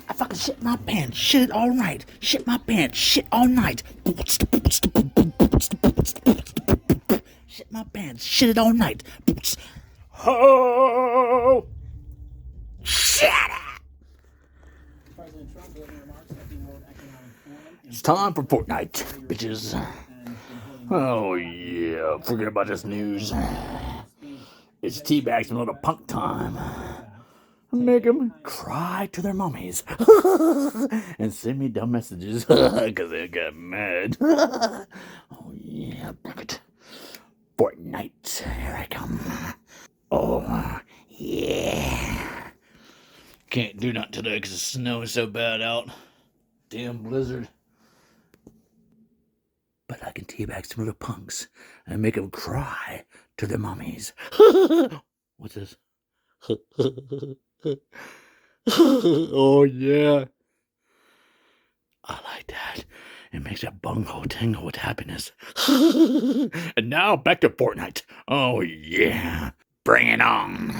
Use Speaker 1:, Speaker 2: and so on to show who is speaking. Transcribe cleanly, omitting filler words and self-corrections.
Speaker 1: I fucking shit my pants, shit it all night. Shit my pants, shit all night. Shit my pants, shit it all night. Ho! Shit it! It's time for Fortnite, bitches. Oh yeah, forget about this news. It's teabags and little punk time. Make them cry to their mummies and send me dumb messages because they got mad. Oh yeah, bucket. Fortnite, here I come. Oh yeah. Can't do nothing today because the snow is so bad out. Damn blizzard. But I can teabag some little punks and make them cry to their mummies. What's this? Oh yeah. I like that. It makes that bunghole tingle with happiness. And now back to Fortnite. Oh yeah. Bring it on.